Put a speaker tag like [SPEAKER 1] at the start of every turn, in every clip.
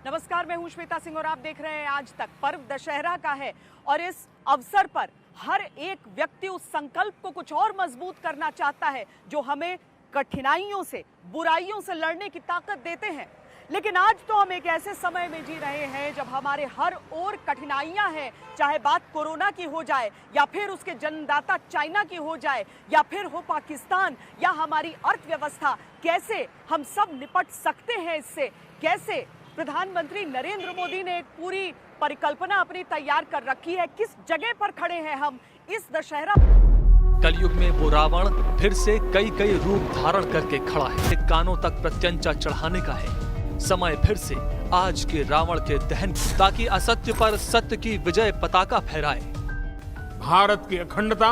[SPEAKER 1] नमस्कार, मैं हूं श्वेता सिंह और आप देख रहे हैं आज तक। पर्व दशहरा का है और इस अवसर पर हर एक व्यक्ति उस संकल्प को कुछ और मजबूत करना चाहता है जो हमें कठिनाइयों से, बुराइयों से लड़ने की ताकत देते हैं। लेकिन आज तो हम एक ऐसे समय में जी रहे हैं जब हमारे हर ओर कठिनाइयां हैं, चाहे बात कोरोना की हो जाए या फिर उसके जन्मदाता चाइना की हो जाए या फिर हो पाकिस्तान या हमारी अर्थव्यवस्था। कैसे हम सब निपट सकते हैं इससे? कैसे प्रधानमंत्री नरेंद्र मोदी ने एक पूरी परिकल्पना अपनी तैयार कर रखी है। किस जगह पर खड़े हैं हम इस दशहरा?
[SPEAKER 2] कलयुग में वो रावण फिर से कई रूप धारण करके खड़ा है। कानों तक प्रत्यंचा चढ़ाने का है समय फिर से आज के रावण के दहन, ताकि असत्य पर सत्य की विजय पताका फहराए।
[SPEAKER 3] भारत की अखंडता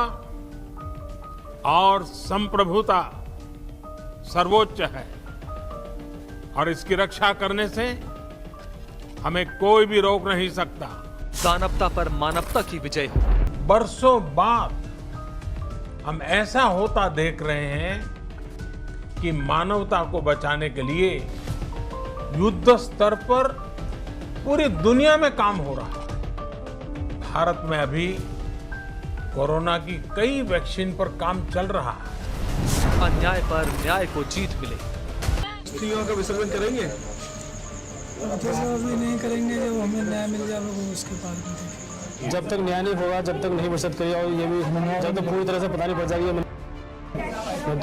[SPEAKER 3] और संप्रभुता सर्वोच्च है और इसकी रक्षा करने से हमें कोई भी रोक नहीं सकता।
[SPEAKER 2] दानवता पर मानवता की विजय हो।
[SPEAKER 3] बरसों बाद हम ऐसा होता देख रहे हैं कि मानवता को बचाने के लिए युद्ध स्तर पर पूरी दुनिया में काम हो रहा है। भारत में अभी कोरोना की कई वैक्सीन पर काम चल रहा है।
[SPEAKER 2] अन्याय पर न्याय को जीत मिले।
[SPEAKER 4] स्त्रियों का विसर्जन करेंगे?
[SPEAKER 5] अभी नहीं करेंगे, जब हमें न्याय मिल जाएगा उसके बाद में देखेंगे।
[SPEAKER 4] जब तक न्याय नहीं होगा, जब तक नहीं विसर्जन करेगा, और ये भी जब तक पूरी तरह से पता नहीं पड़ जाएगी, मैं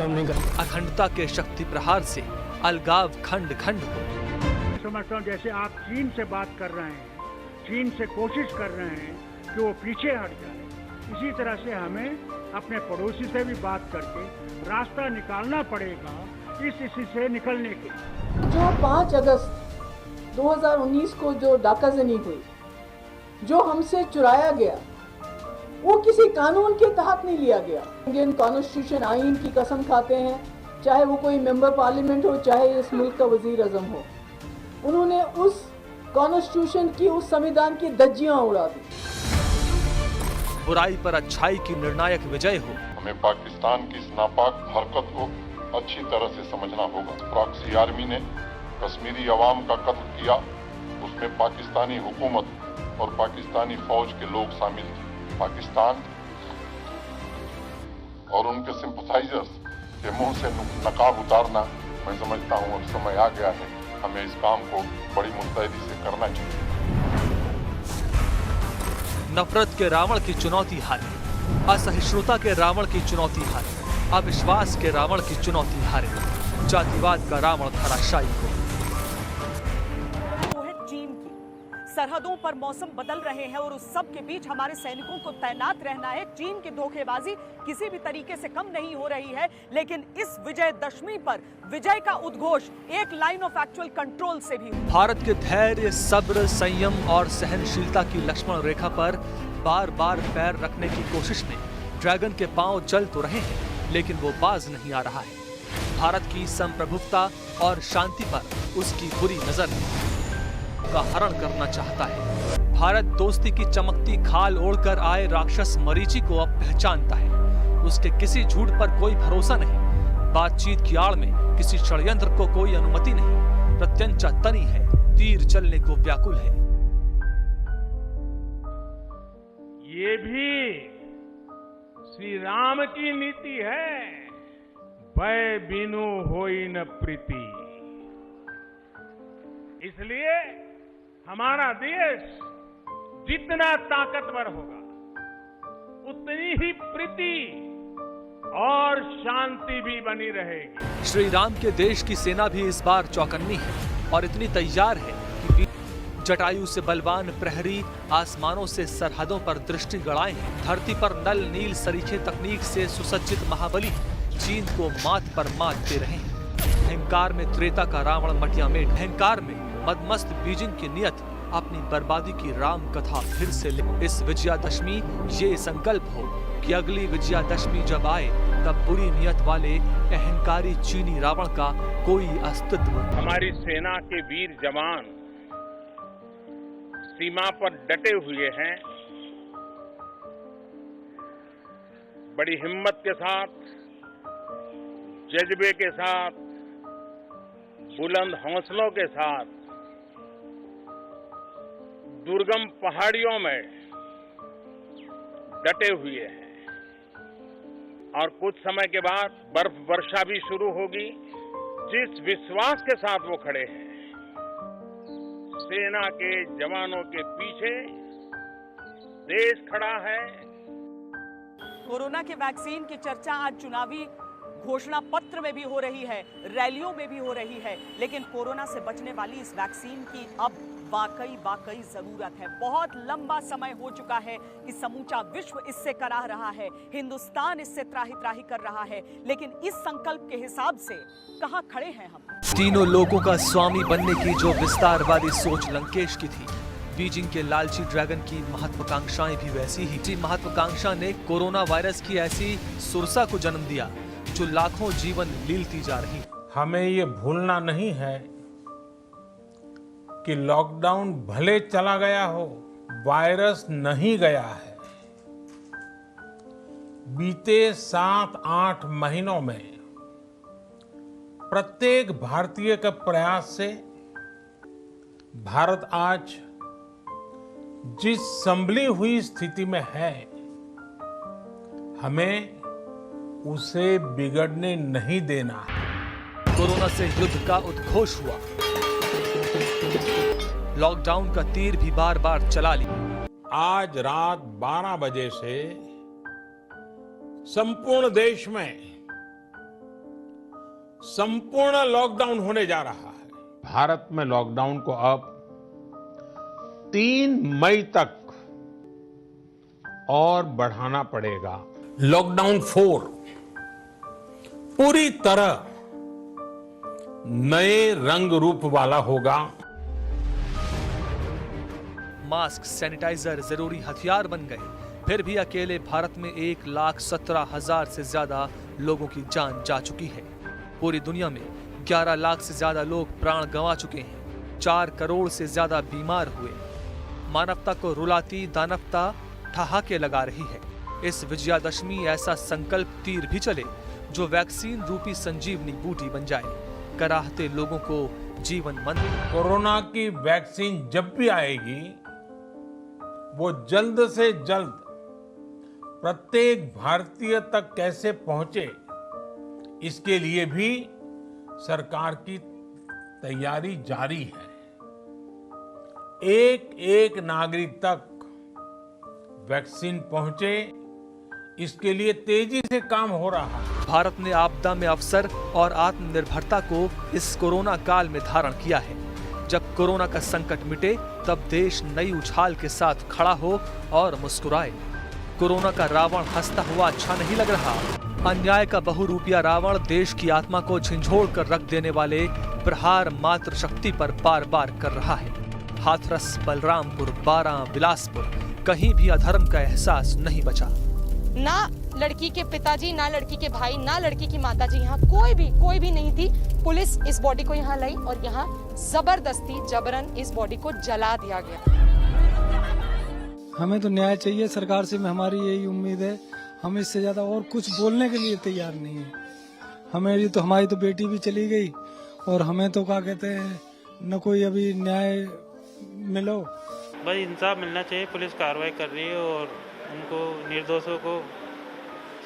[SPEAKER 4] नहीं कर।
[SPEAKER 2] अखंडता के शक्ति प्रहार से अलगाव खंड खंड हो।
[SPEAKER 6] समझता हूँ जैसे आप चीन से बात कर रहे हैं, चीन से कोशिश कर रहे हैं कि वो पीछे हट जाए, इसी तरह से हमें अपने पड़ोसी से भी बात करके रास्ता निकालना पड़ेगा इस स्थिति से निकलने के।
[SPEAKER 7] जो 5 अगस्त 2019 को जो डाकाजनी हुई, जो हमसे चुराया गया, वो किसी कानून के तहत नहीं लिया गया। इंडियन कॉन्स्टिट्यूशन आईन की कसम खाते हैं, चाहे वो कोई मेंबर पार्लियामेंट हो, चाहे इस मुल्क का वजीर आजम हो। उन्होंने उस कॉन्स्टिट्यूशन की, उस संविधान की धज्जियां उड़ा दी।
[SPEAKER 2] बुराई पर अच्छाई की निर्णायक विजय हो।
[SPEAKER 8] हमें पाकिस्तान की इस नापाक हरकत को अच्छी तरह से समझना होगा। प्रॉक्सी आर्मी ने कश्मीरी अवाम का कत्ल किया, उसमें पाकिस्तानी हुकूमत और पाकिस्तानी फौज के लोग शामिल थे। पाकिस्तान और उनके सिंपथाइजर्स के मुंह से नकाब उतारना, मैं समझता हूँ अब समय आ गया है। हमें इस काम को बड़ी मुस्तैदी से करना चाहिए।
[SPEAKER 2] नफरत के रावण की चुनौती हारे, असहिष्णुता के रावण की चुनौती हारे, अविश्वास के रावण की चुनौती हारे, जातिवाद का रावण धराशायी हो।
[SPEAKER 1] वो है चीन की। सरहदों पर मौसम बदल रहे हैं और उस सब के बीच हमारे सैनिकों को तैनात रहना है। चीन की धोखेबाजी किसी भी तरीके से कम नहीं हो रही है, लेकिन इस विजयदशमी पर विजय का उद्घोष एक लाइन ऑफ एक्चुअल कंट्रोल से भी।
[SPEAKER 2] भारत के धैर्य, सब्र, संयम और सहनशीलता की लक्ष्मण रेखा पर बार बार पैर रखने की कोशिश में ड्रैगन के पांव चल तो रहे हैं, लेकिन वो बाज नहीं आ रहा है। भारत की संप्रभुता और शांति पर उसकी बुरी नजर का हरण करना चाहता है। भारत दोस्ती की चमकती खाल ओढ़कर आए राक्षस मरीचि को अब पहचानता है। उसके किसी झूठ पर कोई भरोसा नहीं, बातचीत की आड़ में किसी षड्यंत्र को कोई अनुमति नहीं। प्रत्यंचा तनी है, तीर चलने को व्याकुल है।
[SPEAKER 6] ये भी श्री राम की नीति है, भय बिनु होई न प्रीति। इसलिए हमारा देश जितना ताकतवर होगा, उतनी ही प्रीति और शांति भी बनी रहेगी।
[SPEAKER 2] श्री राम के देश की सेना भी इस बार चौकन्नी है और इतनी तैयार है कि जटायु से बलवान प्रहरी आसमानों से सरहदों पर दृष्टि गड़ाए हैं। धरती पर नल नील सरीखे तकनीक से सुसज्जित महाबली चीन को मात पर मात दे रहे हैं। अहंकार में त्रेता का रावण मटियामेट, अहंकार में मदमस्त बीजिंग की नियत अपनी बर्बादी की राम कथा फिर से लिख। इस विजयादशमी ये संकल्प हो कि अगली विजयादशमी जब आए तब बुरी नियत वाले अहंकारी चीनी रावण का कोई अस्तित्व।
[SPEAKER 6] हमारी सेना के वीर जवान सीमा पर डटे हुए हैं, बड़ी हिम्मत के साथ, जज्बे के साथ, बुलंद हौसलों के साथ दुर्गम पहाड़ियों में डटे हुए हैं और कुछ समय के बाद बर्फ वर्षा भी शुरू होगी। जिस विश्वास के साथ वो खड़े हैं, सेना के जवानों के पीछे देश खड़ा है।
[SPEAKER 1] कोरोना के वैक्सीन की चर्चा आज चुनावी घोषणा पत्र में भी हो रही है, रैलियों में भी हो रही है, लेकिन कोरोना से बचने वाली इस वैक्सीन की अब वाकई जरूरत है। बहुत लंबा समय हो चुका है कि समूचा विश्व इससे कराह रहा है, हिंदुस्तान इससे त्राही त्राही कर रहा है, लेकिन इस संकल्प के हिसाब से कहां खड़े हैं हम?
[SPEAKER 2] तीनों लोगों का स्वामी बनने की जो विस्तारवादी सोच लंकेश की थी, बीजिंग के लालची ड्रैगन की महत्वाकांक्षाएं भी वैसी ही थी। महत्वाकांक्षा ने कोरोना वायरस की ऐसी सुरसा को जन्म दिया जो लाखों जीवन लीलती जा रही।
[SPEAKER 3] हमें ये भूलना नहीं है कि लॉकडाउन भले चला गया हो, वायरस नहीं गया है। बीते 7-8 महीनों में प्रत्येक भारतीय के प्रयास से भारत आज जिस संभली हुई स्थिति में है, हमें उसे बिगड़ने नहीं देना है।
[SPEAKER 2] कोरोना से युद्ध का उद्घोष हुआ, लॉकडाउन का तीर भी बार बार चला लिया।
[SPEAKER 3] आज रात 12 बजे से संपूर्ण देश में संपूर्ण लॉकडाउन होने जा रहा है। भारत में लॉकडाउन को अब 3 मई तक और बढ़ाना पड़ेगा। लॉकडाउन 4 पूरी तरह नए रंग रूप वाला होगा।
[SPEAKER 2] मास्क, सैनिटाइजर जरूरी हथियार बन गए, फिर भी अकेले भारत में 1,17,000 से ज्यादा लोगों की जान जा चुकी है। पूरी दुनिया में 11 लाख से ज्यादा लोग प्राण गंवा चुके हैं, 4 करोड़ से ज्यादा बीमार हुए। मानवता को रुलाती दानवता ठहाके लगा रही है। इस विजयादशमी ऐसा संकल्प तीर भी चले जो वैक्सीन रूपी संजीवनी बूटी बन जाए, कराहते लोगों को जीवन मंत्र।
[SPEAKER 3] कोरोना की वैक्सीन जब भी आएगी, वो जल्द से जल्द प्रत्येक भारतीय तक कैसे पहुंचे, इसके लिए भी सरकार की तैयारी जारी है। एक नागरिक तक वैक्सीन पहुंचे, इसके लिए तेजी से काम हो रहा है।
[SPEAKER 2] भारत ने आपदा में अवसर और आत्मनिर्भरता को इस कोरोना काल में धारण किया है। जब कोरोना का संकट मिटे, तब देश नई उछाल के साथ खड़ा हो और मुस्कुराए। कोरोना का रावण हंसता हुआ अच्छा नहीं लग रहा। अन्याय का बहुरूपिया रावण देश की आत्मा को झंझोड़ कर रख देने वाले प्रहार मात्र शक्ति पर बार बार कर रहा है। हाथरस, बलरामपुर, बारां, बिलासपुर, कहीं भी अधर्म का एहसास नहीं बचा।
[SPEAKER 9] ना लड़की के पिताजी, ना लड़की के भाई, ना लड़की की माताजी, यहाँ कोई भी नहीं थी। पुलिस इस बॉडी को यहाँ लाई और यहाँ जबरदस्ती जबरन इस बॉडी को जला दिया गया।
[SPEAKER 5] हमें तो न्याय चाहिए सरकार से, हमारी यही उम्मीद है। हम इससे ज्यादा और कुछ बोलने के लिए तैयार नहीं है। हमारी तो बेटी भी चली गई और हमें तो क्या कहते हैं, न कोई अभी न्याय मिलो।
[SPEAKER 10] बस इंसाफ मिलना चाहिए। पुलिस कार्रवाई कर रही है और उनको निर्दोषों को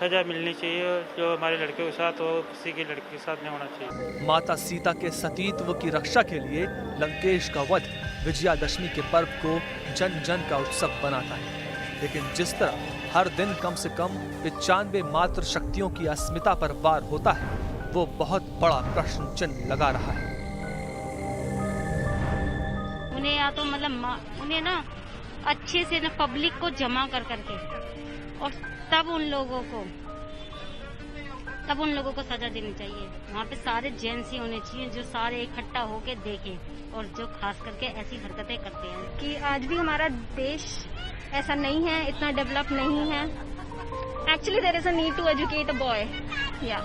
[SPEAKER 10] सजा मिलनी चाहिए। जो हमारे लड़के के साथ हो, किसी की लड़की के साथ नहीं होना चाहिए।
[SPEAKER 2] माता सीता के सतीत्व की रक्षा के लिए लंकेश का वध विजयादशमी के पर्व को जन जन का उत्सव बनाता है। लेकिन जिस तरह हर दिन कम से कम 95 मात्र शक्तियों की अस्मिता पर वार होता है, वो बहुत बड़ा प्रश्न चिन्ह लगा रहा है।
[SPEAKER 11] उन्हें या तो मतलब उन्हें ना अच्छे से ना पब्लिक को जमा कर करके और तब उन लोगों को सजा देनी चाहिए। वहाँ पे सारे जेंट्स ही होने चाहिए जो सारे इकट्ठा होके देखें और जो खास करके ऐसी हरकतें करते हैं।
[SPEAKER 12] कि आज भी हमारा देश ऐसा नहीं है, इतना डेवलप नहीं है। Actually there is a need to educate a boy, या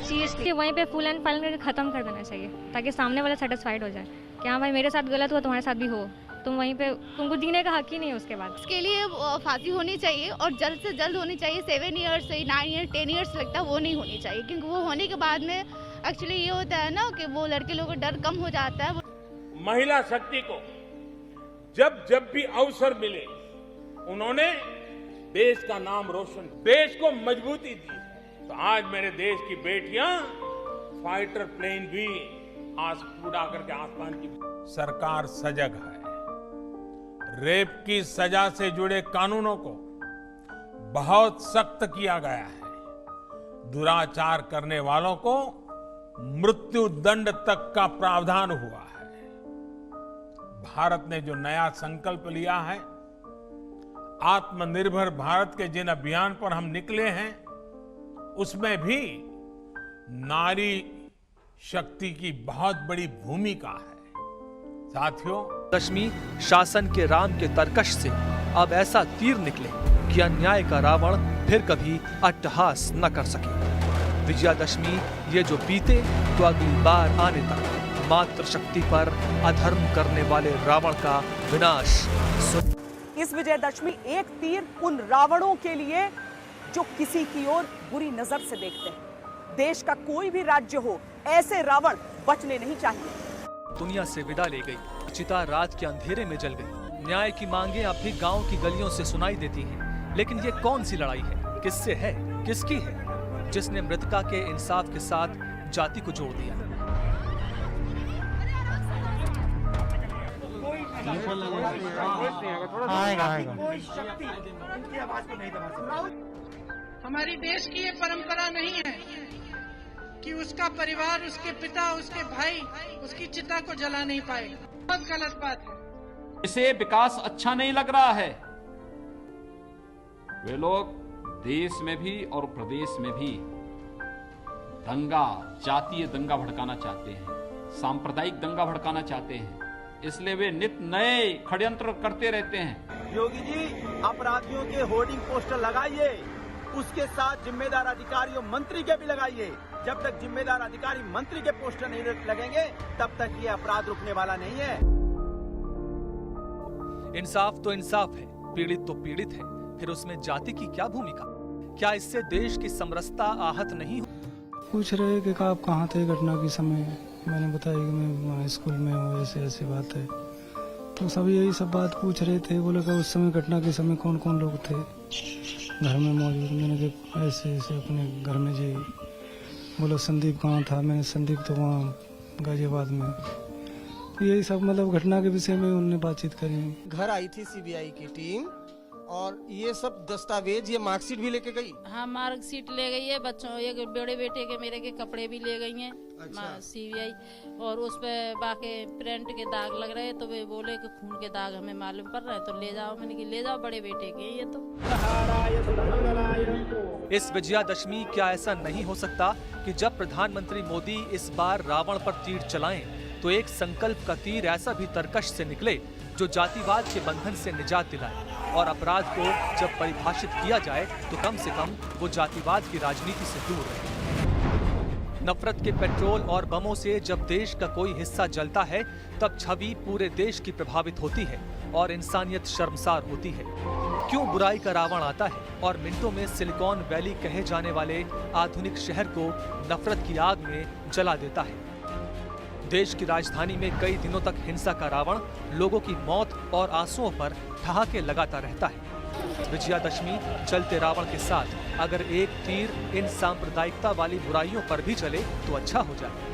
[SPEAKER 12] सीरियसली
[SPEAKER 13] वहीं पे फुल एंड फाइनल करके खत्म कर देना चाहिए, ताकि सामने वाला सेटिस्फाइड हो जाए कि हाँ भाई मेरे साथ गलत हुआ, तुम्हारे साथ भी हो, तुम वहीं पे, तुमको जीने का हक ही नहीं है उसके बाद।
[SPEAKER 12] इसके लिए फांसी होनी चाहिए और जल्द से जल्द होनी चाहिए। 7 ईयर्स, 9 ईयर्स, 10 ईयर्स लगता है, वो नहीं होनी चाहिए, क्योंकि वो होने के बाद में एक्चुअली ये होता है ना कि वो लड़के लोगों को डर कम हो जाता है।
[SPEAKER 3] महिला शक्ति को जब जब भी अवसर मिले उन्होंने देश का नाम रोशन, देश को मजबूती दी। तो आज मेरे देश की बेटियां फाइटर प्लेन भी उड़ा करके आसमान की। सरकार सजग है। रेप की सजा से जुड़े कानूनों को बहुत सख्त किया गया है। दुराचार करने वालों को मृत्यु दंड तक का प्रावधान हुआ है। भारत ने जो नया संकल्प लिया है, आत्मनिर्भर भारत के जिन अभियान पर हम निकले हैं, उसमें भी नारी शक्ति की बहुत बड़ी भूमिका है। साथियों,
[SPEAKER 2] दशमी शासन के राम के तरकश से अब ऐसा तीर निकले कि अन्याय का रावण फिर कभी अट्टहास न कर सके। विजयादशमी ये जो बीते तो अगली बार आने तक मातृशक्ति पर अधर्म करने वाले रावण का विनाश।
[SPEAKER 1] इस विजयदशमी एक तीर उन रावणों के लिए जो किसी की ओर बुरी नजर से देखते हैं। देश का कोई भी राज्य हो, ऐसे रावण बचने नहीं चाहिए।
[SPEAKER 2] दुनिया से विदा ले गई, चिता रात के अंधेरे में जल गई। न्याय की मांगे अब भी गांव की गलियों से सुनाई देती हैं। लेकिन ये कौन सी लड़ाई है, किससे है, किसकी है, जिसने मृतका के इंसाफ के साथ जाति को जोड़ दिया?
[SPEAKER 14] हमारी देश की ये परंपरा नहीं है कि उसका परिवार, उसके पिता, उसके भाई उसकी चिता को जला नहीं पाए। बहुत गलत बात है।
[SPEAKER 15] इसे विकास अच्छा नहीं लग रहा है। वे लोग देश में भी और प्रदेश में भी दंगा, जातीय दंगा भड़काना चाहते हैं, सांप्रदायिक दंगा भड़काना चाहते हैं। इसलिए वे नित नए षड्यंत्र करते रहते हैं।
[SPEAKER 16] योगी जी, अपराधियों के होर्डिंग पोस्टर लगाइए, उसके साथ जिम्मेदार अधिकारियों, मंत्री के भी लगाइए। जब तक जिम्मेदार अधिकारी, मंत्री के पोस्टर नहीं लगेंगे, तब तक ये अपराध रुकने वाला नहीं है।
[SPEAKER 2] इंसाफ तो इंसाफ है, पीड़ित तो पीड़ित है, फिर उसमें जाति की क्या भूमिका? क्या इससे देश की समरसता आहत नहीं हो?
[SPEAKER 5] पूछ रहे कि आप कहाँ थे घटना के समय। मैंने बताया कि मैं स्कूल में हूँ, ऐसे ऐसी बात है। तो सब यही सब बात पूछ रहे थे। बोले कि उस समय घटना के समय कौन कौन लोग थे घर में मौजूद। मैंने कहा ऐसे ऐसे अपने घर में जी। बोलो संदीप कहाँ था? मैंने संदीप तो वहाँ गाजियाबाद में। तो यही सब मतलब घटना के विषय में उन्होंने बातचीत करी।
[SPEAKER 17] घर आई थी सीबीआई की टीम और ये सब दस्तावेज, ये मार्कशीट भी लेके गई।
[SPEAKER 18] हाँ, मार्कशीट ले गई है। बच्चों, ये बड़े बेटे के मेरे के कपड़े भी ले गई हैं।
[SPEAKER 17] अच्छा।
[SPEAKER 18] सीबीआई, और उस पे बाकी प्रिंट के दाग लग रहे हैं। तो वे बोले कि खून के दाग हमें मालूम पड़ रहे हैं, तो ले जाओ। मैंने कि ले जाओ, बड़े बेटे के ये तो।
[SPEAKER 2] इस विजयादशमी क्या ऐसा नहीं हो सकता कि जब प्रधानमंत्री मोदी इस बार रावण पर तीर चलाएं, तो एक संकल्प का तीर ऐसा भी तरकश से निकले जो जातिवाद के बंधन से निजात दिलाए, और अपराध को जब परिभाषित किया जाए तो कम से कम वो जातिवाद की राजनीति से दूर रहे। नफरत के पेट्रोल और बमों से जब देश का कोई हिस्सा जलता है, तब छवि पूरे देश की प्रभावित होती है और इंसानियत शर्मसार होती है। क्यों बुराई का रावण आता है और मिनटों में सिलिकॉन वैली कहे जाने वाले आधुनिक शहर को नफरत की आग में जला देता है। देश की राजधानी में कई दिनों तक हिंसा का रावण लोगों की मौत और आंसुओं पर ठहाके लगाता रहता है। विजयादशमी चलते रावण के साथ अगर एक तीर इन सांप्रदायिकता वाली बुराइयों पर भी चले तो अच्छा हो जाए।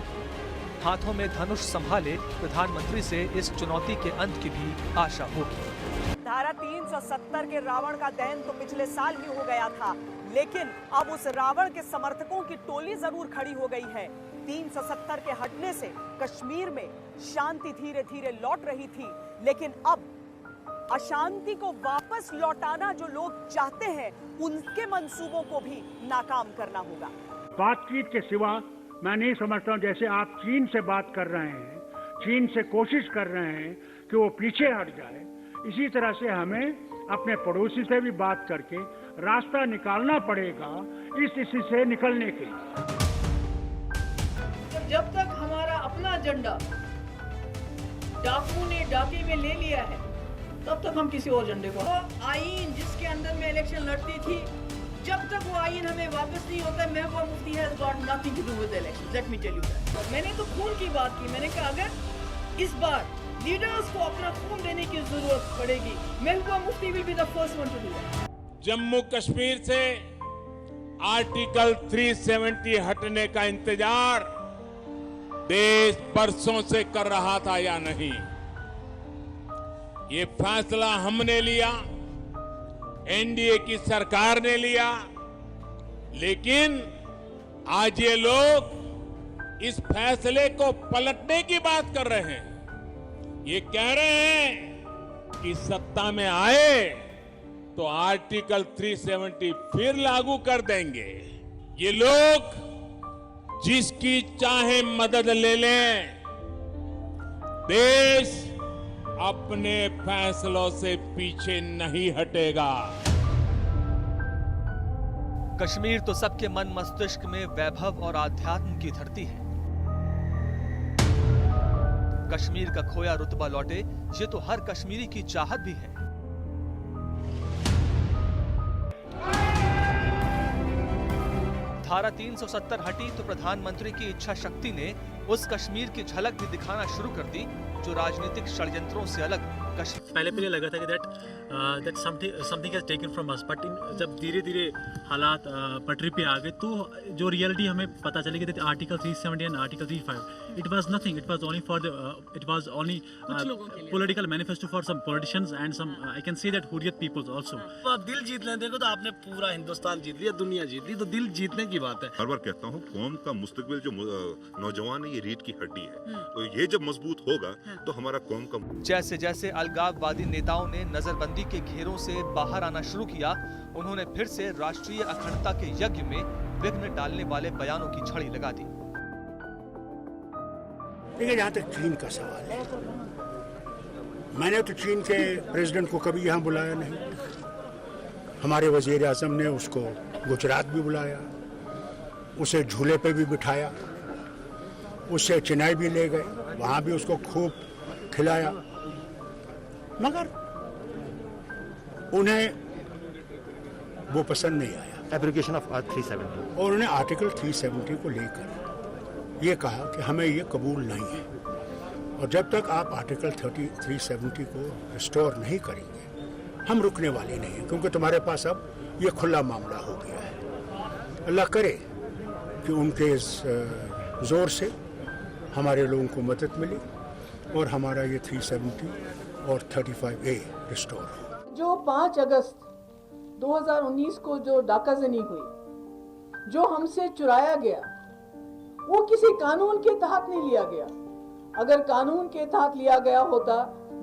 [SPEAKER 2] हाथों में धनुष संभाले प्रधानमंत्री से इस चुनौती के अंत की भी आशा होगी।
[SPEAKER 1] धारा 370 के रावण का दहन तो पिछले साल ही हो गया था, लेकिन अब उस रावण के समर्थकों की टोली जरूर खड़ी हो गई है। 370 के हटने से कश्मीर में शांति धीरे धीरे लौट रही थी, लेकिन अब अशांति को वापस लौटाना जो लोग चाहते हैं, उनके मंसूबों को भी नाकाम करना होगा।
[SPEAKER 6] बातचीत के सिवा मैं नहीं समझता हूँ, जैसे आप चीन से बात कर रहे हैं, चीन से कोशिश कर रहे हैं कि वो पीछे हट जाए, इसी तरह से हमें अपने पड़ोसी से भी बात करके रास्ता निकालना पड़ेगा इस स्थिति से निकलने के लिए।
[SPEAKER 7] जब तक हमारा अपना एजेंडा डाकू ने डाके में ले लिया है, तब तक हम किसी और एजेंडे को, आईन जिसके अंदर में इलेक्शन लड़ती थी, जब तक वो आईन हमें वापस नहीं होता, Mehbooba Mufti has got nothing to do with election. Let me tell you that. मैंने तो खून की बात की। मैंने कहा अगर इस बार लीडर्स को अपना खून देने की जरूरत पड़ेगी। Mehbooba Mufti will be the first one to do that.
[SPEAKER 3] Jammu Kashmir से आर्टिकल 370 हटने का इंतजार देश बरसों से कर रहा था या नहीं, ये फैसला हमने लिया, एनडीए की सरकार ने लिया, लेकिन आज ये लोग इस फैसले को पलटने की बात कर रहे हैं। ये कह रहे हैं कि सत्ता में आए तो आर्टिकल 370 फिर लागू कर देंगे। ये लोग जिसकी चाहे मदद ले लें, देश अपने फैसलों से पीछे नहीं हटेगा।
[SPEAKER 2] कश्मीर तो सबके मन मस्तिष्क में वैभव और आध्यात्म की धरती है। कश्मीर का खोया रुतबा लौटे, ये तो हर कश्मीरी की चाहत भी है। धारा 370 हटी तो प्रधानमंत्री की इच्छा शक्ति ने उस कश्मीर की झलक भी दिखाना शुरू कर दी जो राजनीतिक षड्यंत्रों से अलग।
[SPEAKER 19] पहले लगा था कि that something has taken from us, but जब धीरे धीरे हालात पटरी पे आ गए तो जो रियलिटी हमें पता चली कि article 370 and article 35 it was nothing, it was only political manifesto for some politicians and some I can say that Hurriyat peoples also.
[SPEAKER 17] आप दिल जीत लें, देखो तो आपने पूरा हिंदुस्तान जीत लिया, दुनिया जीत ली, तो दिल जीतने की बात है।
[SPEAKER 20] हर बार कहता हूँ कौम का मुस्तकबिल जो नौजवान है ये रीढ़ की हड्डी है, तो ये जब मजबूत होगा तो हमारा कौम का।
[SPEAKER 2] जैसे जैसे अलगाववादी नेताओं ने नजरबंदी के घेरों से बाहर आना शुरू किया, उन्होंने फिर से राष्ट्रीय अखंडता के यज्ञ में विघ्न डालने वाले बयानों की झड़ी लगा दी।
[SPEAKER 6] देखिए, जहाँ तक चीन का सवाल है, मैंने तो चीन के प्रेसिडेंट को कभी यहाँ बुलाया नहीं। हमारे वजीर आजम ने उसको गुजरात भी बुलाया, उसे झूले पे भी बिठाया, उससे चेन्नई भी ले गए, वहाँ भी उसको खूब खिलाया, मगर उन्हें वो पसंद नहीं आया
[SPEAKER 21] एप्लीकेशन ऑफ 370,
[SPEAKER 6] और उन्हें आर्टिकल 370 को लेकर ये कहा कि हमें ये कबूल नहीं है, और जब तक आप आर्टिकल 370 को रिस्टोर नहीं करेंगे हम रुकने वाले नहीं हैं, क्योंकि तुम्हारे पास अब ये खुला मामला हो गया है। अल्लाह करे कि उनके इस जोर से हमारे लोगों को मदद मिली और हमारा ये 370 और 35A रिस्टोर हो।
[SPEAKER 7] जो 5 अगस्त 2019 को जो डाकाजनी हुई, जो हमसे चुराया गया, वो किसी कानून के तहत नहीं लिया गया। अगर कानून के तहत लिया गया होता,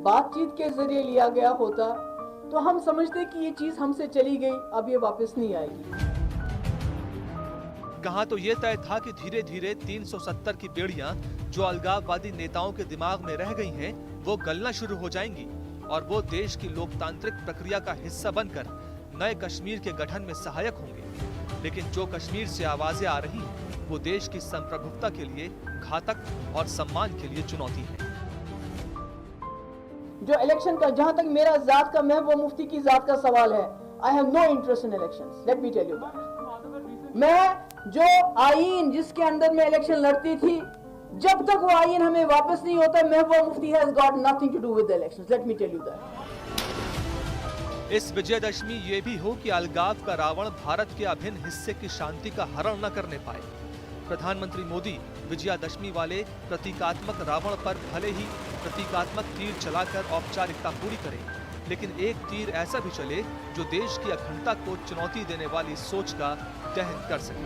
[SPEAKER 7] बातचीत के जरिए लिया गया होता, तो हम समझते कि ये चीज हमसे चली गई, अब ये वापस नहीं आएगी।
[SPEAKER 2] कहा तो ये तय था कि धीरे धीरे 370 की बेड़ियां जो अलगाववादी नेताओं के दिमाग में रह गई हैं, वो गलना शुरू हो जाएंगी और वो देश की लोकतांत्रिक प्रक्रिया का हिस्सा बनकर नए कश्मीर के गठन में सहायक होंगे। लेकिन जो कश्मीर से आवाजें आ रही हैं, वो देश की संप्रभुता के लिए घातक और सम्मान के लिए चुनौती है।
[SPEAKER 7] जो इलेक्शन का, जहां तक मेरा जात का, महबूबा मुफ्ती की जात का सवाल है, I have no interest in elections, let me tell you that. मैं जो आईन जिसके अंदर मैं इलेक्शन लड़ती थी, जब तक वो आईन हमें वापस नहीं होता, Mehbooba Mufti has got nothing to do with the elections, let me tell you that.
[SPEAKER 2] इस विजयदशमी ये भी हो कि अलगाव का रावण भारत के अभिन्न हिस्से की शांति का हरण न करने पाए। प्रधानमंत्री मोदी विजयादशमी वाले प्रतीकात्मक रावण पर भले ही प्रतीकात्मक तीर चलाकर औपचारिकता पूरी करें, लेकिन एक तीर ऐसा भी चले जो देश की अखंडता को चुनौती देने वाली सोच का दहन कर सके।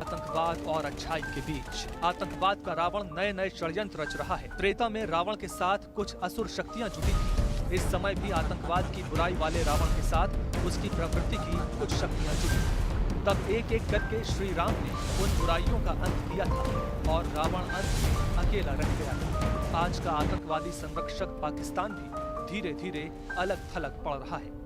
[SPEAKER 2] आतंकवाद और अच्छाई के बीच आतंकवाद का रावण नए नए षड्यंत्र रच रहा है। त्रेता में रावण के साथ कुछ असुर शक्तियां जुटी थी, इस समय भी आतंकवाद की बुराई वाले रावण के साथ उसकी प्रवृत्ति की कुछ शक्तियां जुटी। तब एक एक करके श्री राम ने उन बुराइयों का अंत किया था और रावण अंत में अकेला रह गया था। आज का आतंकवादी संरक्षक पाकिस्तान भी धीरे धीरे अलग थलग पड़ रहा है।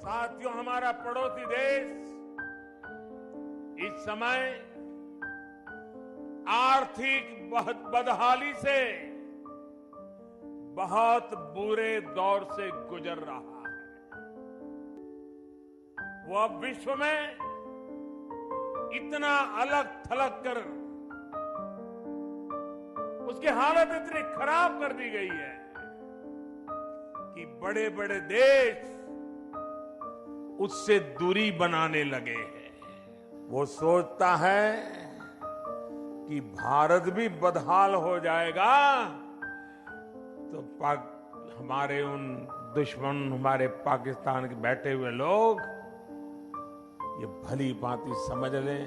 [SPEAKER 3] साथियों, हमारा पड़ोसी देश इस समय आर्थिक बदहाली से बहुत बुरे दौर से गुजर रहा है। वो अब विश्व में इतना अलग थलग कर उसकी हालत इतनी खराब कर दी गई है कि बड़े बड़े देश उससे दूरी बनाने लगे हैं। वो सोचता है कि भारत भी बदहाल हो जाएगा तो हमारे उन दुश्मन हमारे पाकिस्तान के बैठे हुए लोग ये भली भांति समझ लें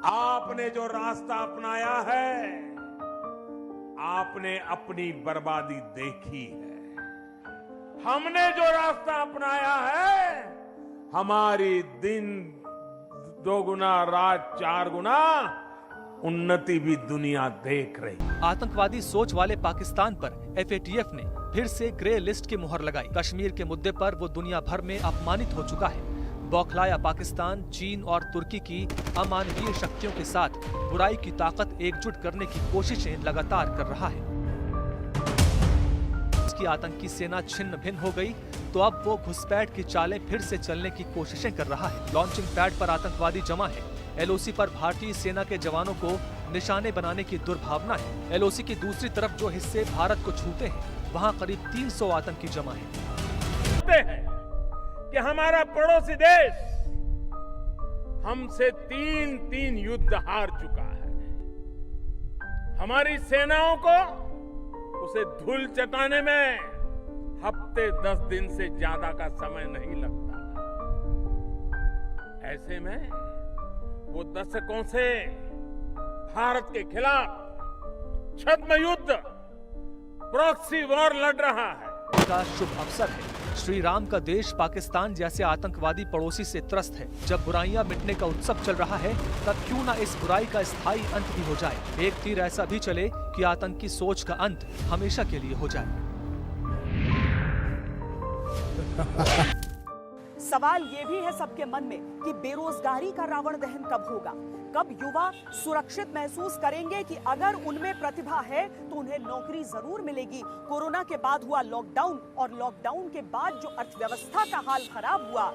[SPEAKER 3] आपने जो रास्ता अपनाया है आपने अपनी बर्बादी देखी है। हमने जो रास्ता अपनाया है हमारी दिन 2 गुना रात 4 गुना उन्नति भी दुनिया देख रही।
[SPEAKER 2] आतंकवादी सोच वाले पाकिस्तान पर FATF ने फिर से ग्रे लिस्ट की मुहर लगाई। कश्मीर के मुद्दे पर वो दुनिया भर में अपमानित हो चुका है। बौखलाया पाकिस्तान चीन और तुर्की की अमानवीय शक्तियों के साथ बुराई की ताकत एकजुट करने की कोशिशें लगातार कर रहा है। उसकी आतंकी सेना छिन्न भिन्न हो गई तो अब वो घुसपैठ की चालें फिर से चलने की कोशिशें कर रहा है। लॉन्चिंग पैड पर आतंकवादी जमा है। LOC पर भारतीय सेना के जवानों को निशाने बनाने की दुर्भावना है। LOC की दूसरी तरफ जो हिस्से भारत को छूते हैं वहाँ करीब 300 आतंकी जमा है।
[SPEAKER 3] कि हमारा पड़ोसी देश हमसे 3 युद्ध हार चुका है। हमारी सेनाओं को उसे धूल चटाने में हफ्ते 10 दिन से ज्यादा का समय नहीं लगता। ऐसे में वो दशकों से भारत के खिलाफ छद्म युद्ध प्रॉक्सी वॉर लड़ रहा है।
[SPEAKER 2] का शुभ अवसर है। श्री राम का देश पाकिस्तान जैसे आतंकवादी पड़ोसी से त्रस्त है। जब बुराइयां मिटने का उत्सव चल रहा है तब क्यों ना इस बुराई का स्थायी अंत भी हो जाए। एक तीर ऐसा भी चले कि आतंकी सोच का अंत हमेशा के लिए हो जाए।
[SPEAKER 1] सवाल ये भी है सबके मन में कि बेरोजगारी का रावण दहन कब होगा, कब युवा सुरक्षित महसूस करेंगे कि अगर उनमें प्रतिभा है तो उन्हें नौकरी जरूर मिलेगी। कोरोना के बाद हुआ लॉकडाउन और लॉकडाउन के बाद जो अर्थव्यवस्था का हाल खराब हुआ,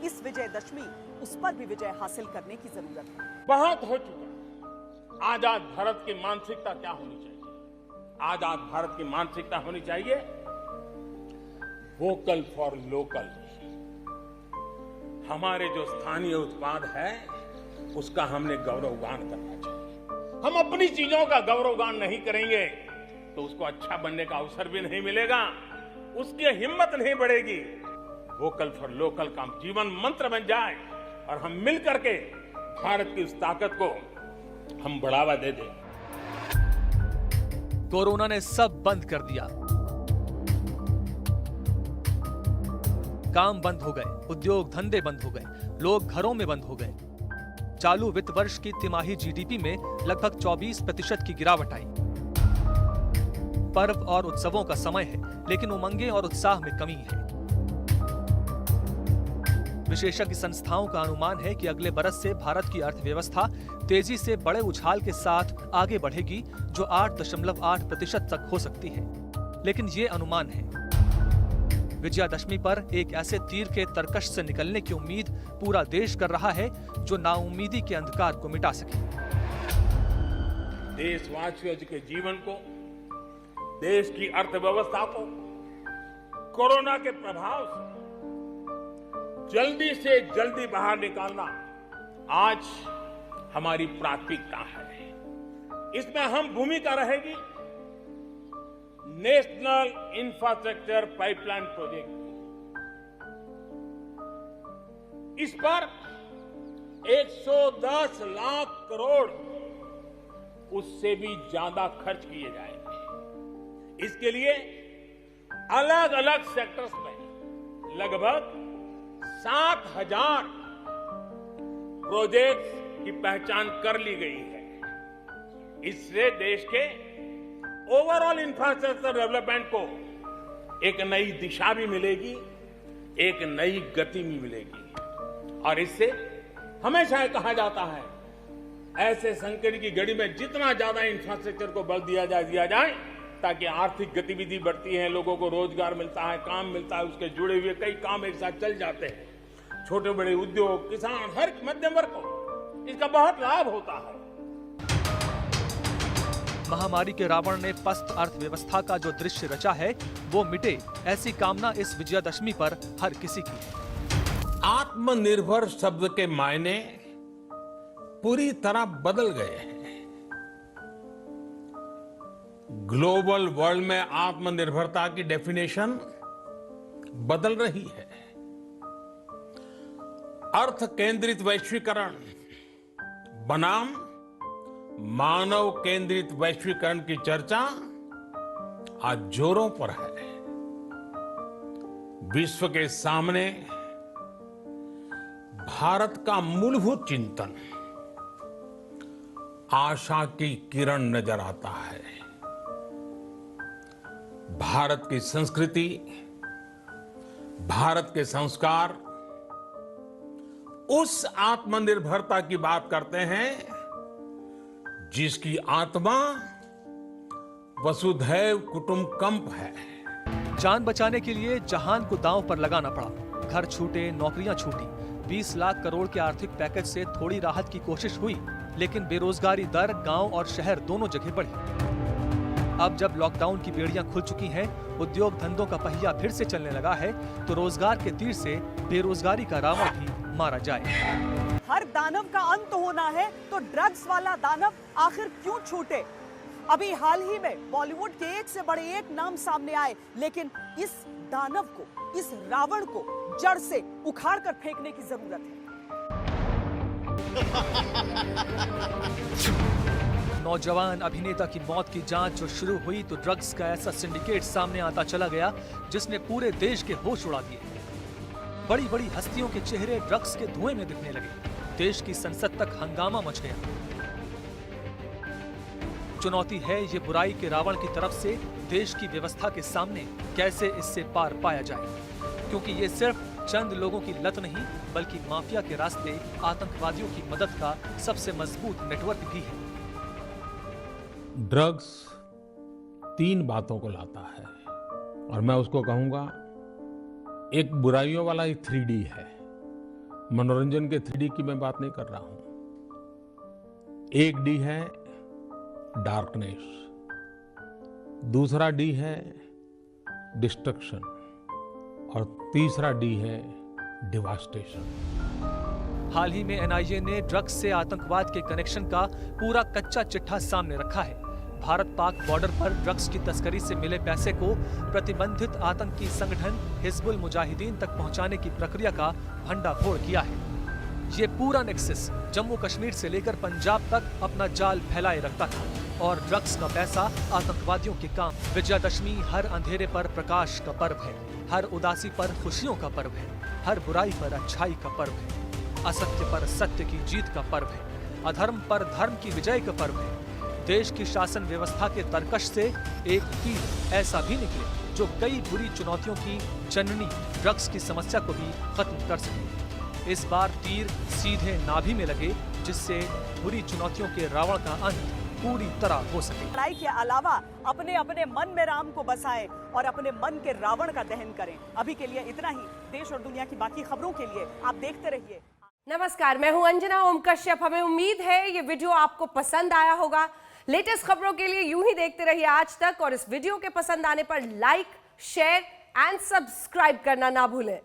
[SPEAKER 1] इस विजयदशमी उस पर भी विजय हासिल करने की जरूरत है।
[SPEAKER 3] बहुत हो चुका। आजाद भारत की मानसिकता क्या होनी चाहिए? आजाद भारत की मानसिकता होनी चाहिए वोकल फॉर लोकल। हमारे जो स्थानीय उत्पाद है उसका हमने गौरवगान करना चाहिए। हम अपनी चीजों का गौरवगान नहीं करेंगे तो उसको अच्छा बनने का अवसर भी नहीं मिलेगा, उसकी हिम्मत नहीं बढ़ेगी। वोकल फॉर लोकल का जीवन मंत्र बन जाए और हम मिल करके भारत की उस ताकत को हम बढ़ावा दे दें।
[SPEAKER 2] कोरोना ने सब बंद कर दिया। काम बंद हो गए, उद्योग धंधे बंद हो गए, लोग घरों में बंद हो गए। चालू वित्त वर्ष की तिमाही GDP में लगभग 24% की गिरावट आई। पर्व और उत्सवों का समय है लेकिन उमंगे और उत्साह में कमी है। विशेषज्ञ संस्थाओं का अनुमान है कि अगले बरस से भारत की अर्थव्यवस्था तेजी से बड़े उछाल के साथ आगे बढ़ेगी जो 8.8% तक हो सकती है। लेकिन ये अनुमान है। विजयादशमी पर एक ऐसे तीर के तरकश से निकलने की उम्मीद पूरा देश कर रहा है जो नाउम्मीदी के अंधकार को मिटा सके।
[SPEAKER 3] देशवासियों के जीवन को, देश की अर्थव्यवस्था को कोरोना के प्रभाव से जल्दी बाहर निकालना आज हमारी प्राथमिकता है। इसमें अहम भूमिका रहेगी नेशनल इंफ्रास्ट्रक्चर पाइपलाइन प्रोजेक्ट। इस पर 110 लाख करोड़ उससे भी ज्यादा खर्च किए जाएंगे। इसके लिए अलग अलग सेक्टर्स में लगभग 7,000 प्रोजेक्ट्स की पहचान कर ली गई है। इससे देश के ओवरऑल इंफ्रास्ट्रक्चर डेवलपमेंट को एक नई दिशा भी मिलेगी, एक नई गति भी मिलेगी। और इससे हमेशा कहा जाता है ऐसे संकट की घड़ी में जितना ज्यादा इंफ्रास्ट्रक्चर को बल दिया जाए ताकि आर्थिक गतिविधि बढ़ती है, लोगों को रोजगार मिलता है, काम मिलता है, उसके जुड़े हुए कई काम एक साथ चल जाते हैं। छोटे बड़े उद्योग, किसान, हर मध्यम वर्ग को इसका बहुत लाभ होता है।
[SPEAKER 2] महामारी के रावण ने पस्त अर्थव्यवस्था का जो दृश्य रचा है वो मिटे, ऐसी कामना इस विजयादशमी पर हर किसी की है।
[SPEAKER 3] आत्मनिर्भर शब्द के मायने पूरी तरह बदल गए हैं। ग्लोबल वर्ल्ड में आत्मनिर्भरता की डेफिनेशन बदल रही है। अर्थ केंद्रित वैश्वीकरण बनाम मानव केंद्रित वैश्वीकरण की चर्चा आज जोरों पर है। विश्व के सामने भारत का मूलभूत चिंतन आशा की किरण नजर आता है। भारत की संस्कृति, भारत के संस्कार उस आत्मनिर्भरता की बात करते हैं जिसकी आत्मा वसुधैव कुटुंबकम है।
[SPEAKER 2] जान बचाने के लिए जहान को दांव पर लगाना पड़ा। घर छूटे, नौकरियां छूटी। 20 लाख करोड़ के आर्थिक पैकेज से थोड़ी राहत की कोशिश हुई, लेकिन बेरोजगारी दर गांव और शहर दोनों जगह बढ़ी। अब जब लॉकडाउन की बेड़ियां खुल चुकी हैं, उद्योग धंधों का पहिया फिर से चलने लगा है, तो रोजगार के तीर से बेरोजगारी का रावण भी मारा जाए।
[SPEAKER 1] हर दानव का अंत होना है, तो ड्रग्स वाला दानव आखिर क्यों छूटे? अभी हाल ही में बॉलीवुड के एक से बड़े एक नाम सामने आए, लेकिन इस दानव को, इस रावण को जड़ से उखाड़ कर फेंकने की जरूरत है।
[SPEAKER 2] नौजवान अभिनेता की मौत की जांच जो शुरू हुई तो ड्रग्स का ऐसा सिंडिकेट सामने आता चला गया जिसने पूरे देश के होश उड़ा दिए। बड़ी बड़ी हस्तियों के चेहरे ड्रग्स के धुएं में दिखने लगे। देश की संसद तक हंगामा मच गया। चुनौती है ये बुराई के रावण की तरफ से देश की व्यवस्था के सामने कैसे इससे पार पाया जाए, क्योंकि ये सिर्फ चंद लोगों की लत नहीं बल्कि माफिया के रास्ते आतंकवादियों की मदद का सबसे मजबूत नेटवर्क भी है।
[SPEAKER 3] ड्रग्स 3 बातों को लाता है और मैं उसको कहूंगा एक बुराइयों वाला ही 3D है। मनोरंजन के 3D की मैं बात नहीं कर रहा हूं। एक D है डार्कनेस, दूसरा D है डिस्ट्रक्शन और तीसरा D है डिवास्टेशन।
[SPEAKER 2] हाल ही में NIA ने ड्रग्स से आतंकवाद के कनेक्शन का पूरा कच्चा चिट्ठा सामने रखा है। भारत पाक बॉर्डर पर ड्रग्स की तस्करी से मिले पैसे को प्रतिबंधित आतंकी संगठन हिजबुल मुजाहिदीन तक पहुंचाने की प्रक्रिया का भंडाफोड़ किया है। ये पूरा नेक्सस जम्मू कश्मीर से लेकर पंजाब तक अपना जाल फैलाए रखता था और ड्रग्स का पैसा आतंकवादियों के काम। विजयादशमी हर अंधेरे पर प्रकाश का पर्व है, हर उदासी पर खुशियों का पर्व है, हर बुराई पर अच्छाई का पर्व है, असत्य पर सत्य की जीत का पर्व है, अधर्म पर धर्म की विजय का पर्व है। देश की शासन व्यवस्था के तरकश से एक तीर ऐसा भी निकले जो कई बुरी चुनौतियों की जननी ड्रग्स की समस्या को भी खत्म कर सके। इस बार तीर सीधे नाभि में लगे जिससे बुरी चुनौतियों के रावण का अंत पूरी तरह हो सके।
[SPEAKER 1] लड़ाई के अलावा अपने अपने मन में राम को बसाएं और अपने मन के रावण का दहन करें। अभी के लिए इतना ही। देश और दुनिया की बाकी खबरों के लिए आप देखते रहिए।
[SPEAKER 4] नमस्कार, मैं हूं अंजना ओम कश्यप। हमें उम्मीद है ये वीडियो आपको पसंद आया होगा। लेटेस्ट खबरों के लिए यूं ही देखते रहिए आज तक और इस वीडियो के पसंद आने पर लाइक, शेयर एंड सब्सक्राइब करना ना भूलें।